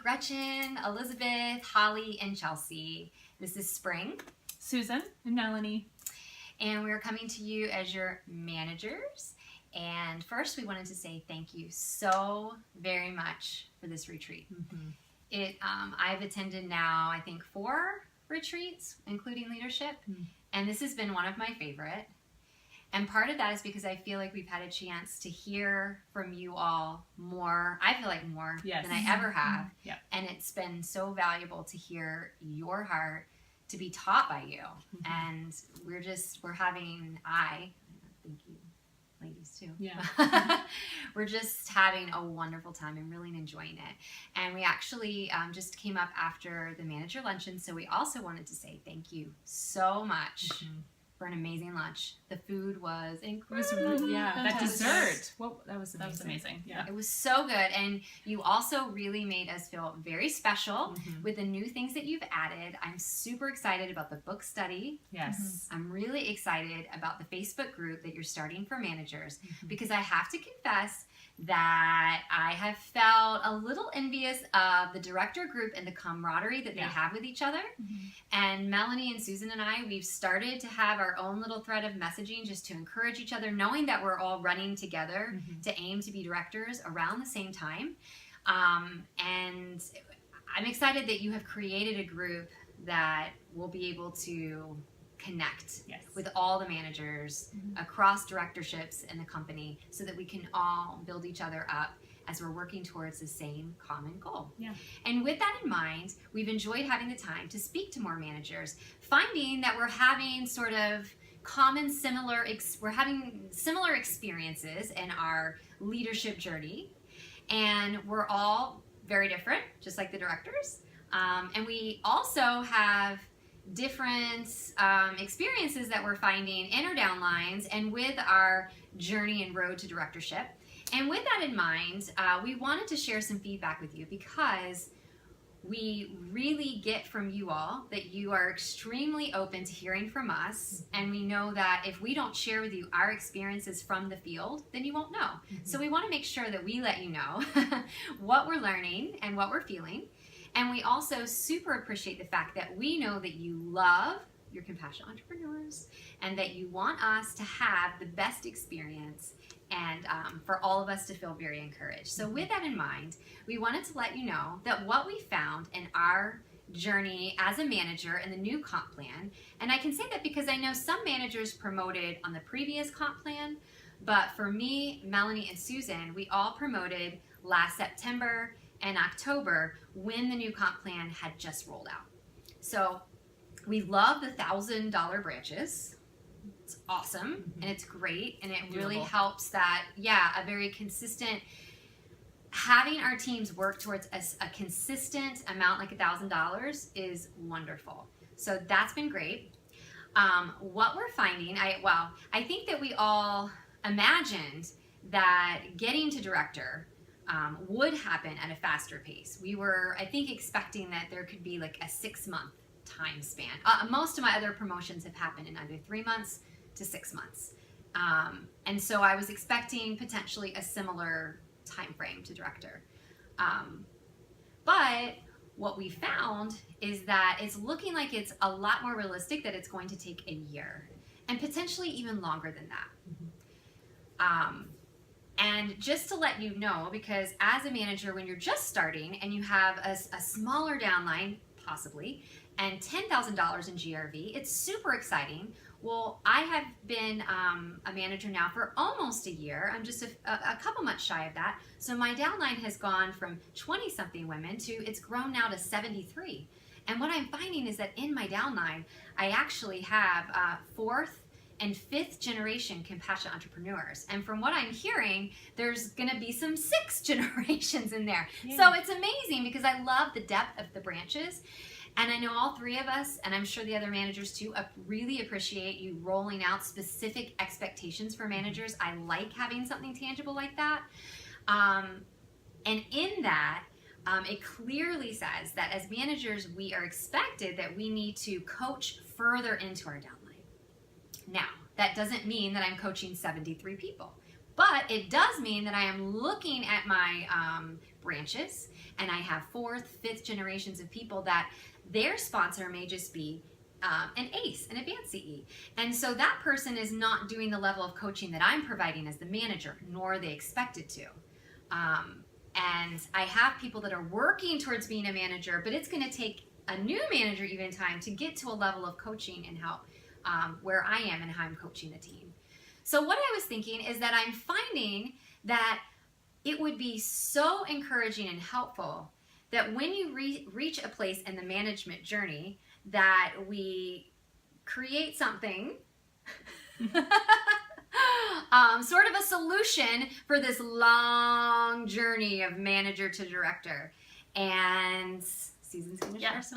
Gretchen, Elizabeth, Holly, and Chelsea. This is Spring. Susan and Melanie. And we're coming to you as your managers. And first, we wanted to say thank you so very much for this retreat. I've attended now, I think, 4 retreats, including leadership, and this has been one of my favorite. And part of that is because I feel like we've had a chance to hear from you all more, I feel like more than I ever have. And it's been so valuable to hear your heart, to be taught by you. And we're having, thank you ladies too. We're just having a wonderful time and really enjoying it. And we actually just came up after the manager luncheon, so we also wanted to say thank you so much for an amazing lunch. The food was incredible. That dessert. Well, that was amazing. It was so good, and you also really made us feel very special with the new things that you've added. I'm super excited about the book study. I'm really excited about the Facebook group that you're starting for managers, because I have to confess that I have felt a little envious of the director group and the camaraderie that they have with each other. And Melanie and Susan and I, we've started to have our own little thread of messaging just to encourage each other, knowing that we're all running together to aim to be directors around the same time. And I'm excited that you have created a group that will be able to connect with all the managers across directorships in the company, so that we can all build each other up as we're working towards the same common goal. And with that in mind, we've enjoyed having the time to speak to more managers, finding that we're having sort of similar experiences in our leadership journey, and we're all very different, just like the directors. And we also have different experiences that we're finding in our downlines and with our journey and road to directorship. And with that in mind, we wanted to share some feedback with you, because we really get from you all that you are extremely open to hearing from us, and we know that if we don't share with you our experiences from the field, then you won't know. So we want to make sure that we let you know what we're learning and what we're feeling. And we also super appreciate the fact that we know that you love your compassionate entrepreneurs, and that you want us to have the best experience, and for all of us to feel very encouraged. So with that in mind, we wanted to let you know that what we found in our journey as a manager in the new comp plan, and I can say that because I know some managers promoted on the previous comp plan, but for me, Melanie, and Susan, we all promoted last September and October, when the new comp plan had just rolled out. So we love the $1,000 branches. It's awesome, and it's great, and it really helps that, a very consistent, having our teams work towards a consistent amount like $1,000 is wonderful. So that's been great. What we're finding, I think that we all imagined that getting to director would happen at a faster pace. We were, I think, expecting that there could be like a 6-month time span. Most of my other promotions have happened in either 3 months to 6 months. And so I was expecting potentially a similar time frame to director. But what we found is that it's looking like it's a lot more realistic that it's going to take a year, and potentially even longer than that. And just to let you know, because as a manager, when you're just starting and you have a smaller downline, possibly, and $10,000 in GRV, it's super exciting. Well, I have been a manager now for almost a year. I'm just a couple months shy of that. So my downline has gone from 20-something women to, it's grown now to 73. And what I'm finding is that in my downline, I actually have 4th and 5th generation compassionate entrepreneurs. And from what I'm hearing, there's gonna be some 6 generations in there. So it's amazing, because I love the depth of the branches. And I know all 3 of us, and I'm sure the other managers too, really appreciate you rolling out specific expectations for managers. I like having something tangible like that. And in that, it clearly says that as managers, we are expected that we need to coach further into our downline. Now, that doesn't mean that I'm coaching 73 people, But it does mean that I am looking at my branches, and I have 4th, 5th generations of people that their sponsor may just be an ACE, an advanced CE. And so that person is not doing the level of coaching that I'm providing as the manager, nor are they expected to. And I have people that are working towards being a manager, but it's going to take a new manager even time to get to a level of coaching and help where I am and how I'm coaching the team. So what I was thinking is that I'm finding that it would be so encouraging and helpful that when you reach a place in the management journey that we create something, sort of a solution for this long journey of manager to director. And Susan's going to share some.